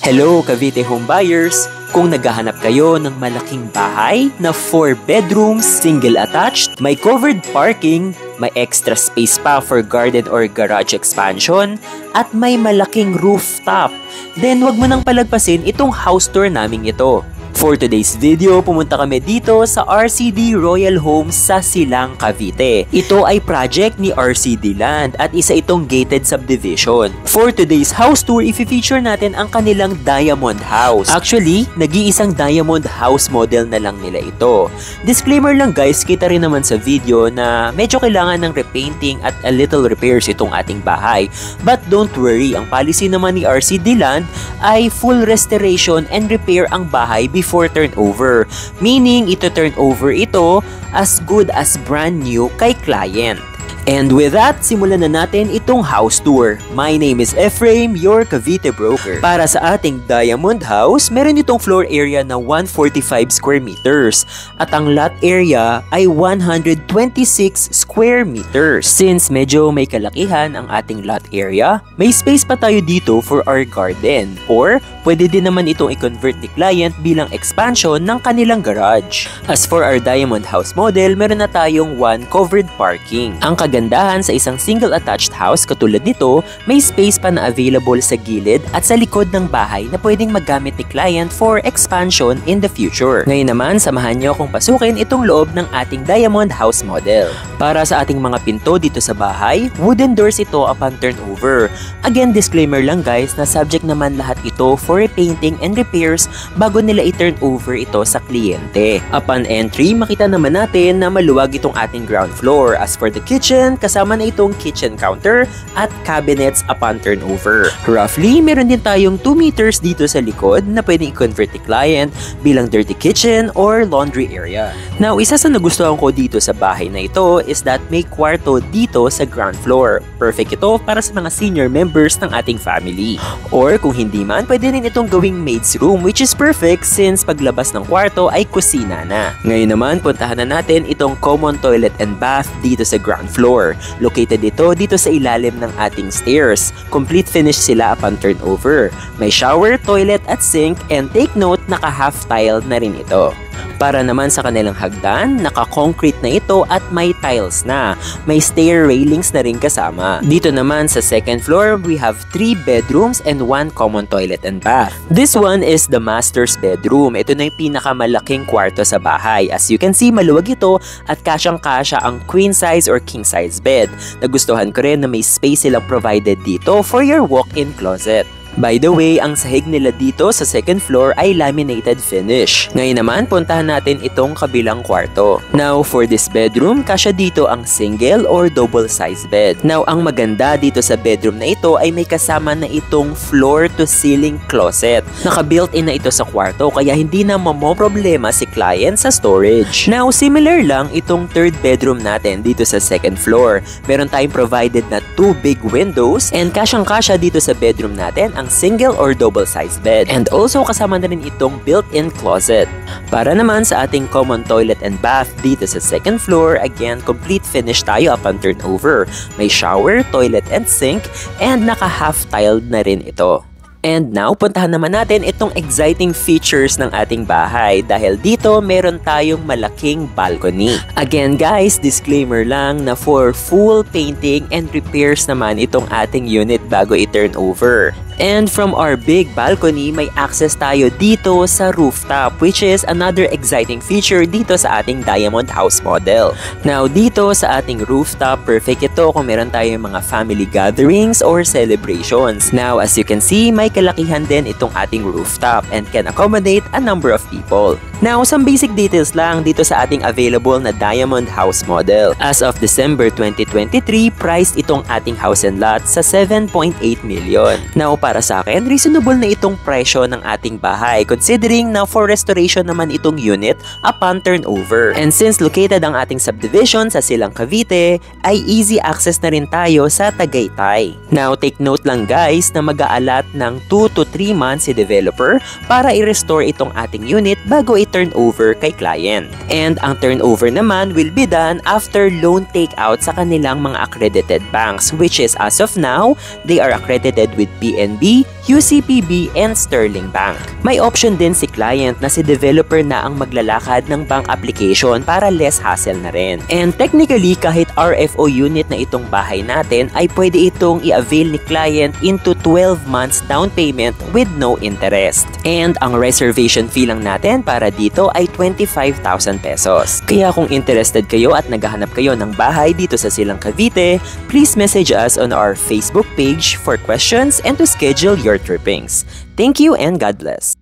Hello Cavite home buyers! Kung naghahanap kayo ng malaking bahay na 4 bedrooms, single attached, may covered parking, may extra space pa for garden or garage expansion, at may malaking rooftop, then wag mo nang palagpasin itong house tour naming ito. For today's video, pumunta kami dito sa RCD Royal Homes sa Silang, Cavite. Ito ay project ni RCD Land at isa itong gated subdivision. For today's house tour, i-feature natin ang kanilang Diamond House. Actually, nag-iisang Diamond House model na lang nila ito. Disclaimer lang guys, kita rin naman sa video na medyo kailangan ng repainting at a little repairs itong ating bahay. But don't worry, ang policy naman ni RCD Land ay full restoration and repair ang bahay before turnover, meaning ito turnover ito as good as brand new kay client. And with that, simulan na natin itong house tour. My name is Ephraim, your Cavite broker. Para sa ating Diamond House, meron itong floor area na 145 square meters at ang lot area ay 126 square meters. Since medyo may kalakihan ang ating lot area, may space pa tayo dito for our garden, or pwede din naman itong i-convert ni client bilang expansion ng kanilang garage. As for our Diamond House model, meron na tayong 1 covered parking. Ang kagandahan sa isang single attached house katulad nito, may space pa na available sa gilid at sa likod ng bahay na pwedeng magamit ni client for expansion in the future. Ngayon naman, samahan nyo akong pasukin itong loob ng ating Diamond House model. Para sa ating mga pinto dito sa bahay, wooden doors ito upon turnover. Again, disclaimer lang guys na subject naman lahat ito for repainting and repairs bago nila i-turn over ito sa kliyente. Upon entry, makita naman natin na maluwag itong ating ground floor. As for the kitchen, kasama na itong kitchen counter at cabinets upon turnover. Roughly, meron din tayong 2 meters dito sa likod na pwedeng i-convert ni client bilang dirty kitchen or laundry area. Now, isa sa nagustuhan ko dito sa bahay na ito is that may kwarto dito sa ground floor. Perfect ito para sa mga senior members ng ating family. Or kung hindi man, pwede rin itong gawing maid's room, which is perfect since paglabas ng kwarto ay kusina na. Ngayon naman, puntahan na natin itong common toilet and bath dito sa ground floor. Located ito dito sa ilalim ng ating stairs. Complete finish sila upon turnover. May shower, toilet at sink, and take note, naka-half tile na rin ito. Para naman sa kanilang hagdan, naka-concrete na ito at may tiles na. May stair railings na rin kasama. Dito naman sa second floor, we have 3 bedrooms and 1 common toilet and bath. This one is the master's bedroom. Ito na yung pinakamalaking kwarto sa bahay. As you can see, maluwag ito at kasyang-kasya ang queen size or king size bed. Nagustuhan ko rin na may space silang provided dito for your walk-in closet. By the way, ang sahig nila dito sa second floor ay laminated finish. Ngayon naman, puntahan natin itong kabilang kwarto. Now, for this bedroom, kasya dito ang single or double size bed. Now, ang maganda dito sa bedroom na ito ay may kasama na itong floor-to-ceiling closet. Naka-built-in na ito sa kwarto kaya hindi na problema si client sa storage. Now, similar lang itong third bedroom natin dito sa second floor. Meron tayong provided na 2 big windows and kasyang-kasya dito sa bedroom natin ang single or double size bed. And also kasama na rin itong built-in closet. Para naman sa ating common toilet and bath dito sa second floor, again, complete finish tayo upon turnover. May shower, toilet and sink, and naka-half tiled na rin ito. And now, puntahan naman natin itong exciting features ng ating bahay dahil dito meron tayong malaking balcony. Again guys, disclaimer lang na for full painting and repairs naman itong ating unit bago i-turn over. And from our big balcony, may access tayo dito sa rooftop, which is another exciting feature dito sa ating Diamond House model. Now, dito sa ating rooftop, perfect ito kung meron tayong mga family gatherings or celebrations. Now, as you can see, may kalakihan din itong ating rooftop and can accommodate a number of people. Now, some basic details lang dito sa ating available na Diamond House model. As of December 2023, priced itong ating house and lot sa 7.8 million. Now, para sa akin, reasonable na itong presyo ng ating bahay considering na for restoration naman itong unit upon turnover. And since located ang ating subdivision sa Silang, Cavite, ay easy access na rin tayo sa Tagaytay. Now, take note lang guys na mag-aalat ng 2 to 3 months si developer para i-restore itong ating unit bago i-turnover kay client. And ang turnover naman will be done after loan takeout sa kanilang mga accredited banks, which is as of now, they are accredited with PNB, UCPB, and Sterling Bank. May option din si client na si developer na ang maglalakad ng bank application para less hassle na rin. And technically, kahit RFO unit na itong bahay natin ay pwede itong i-avail ni client into 12 months down payment with no interest. And ang reservation fee lang natin para dito ay 25,000 pesos. Kaya kung interested kayo at naghahanap kayo ng bahay dito sa Silang Cavite, please message us on our Facebook page for questions and to schedule your trippings. Thank you and God bless.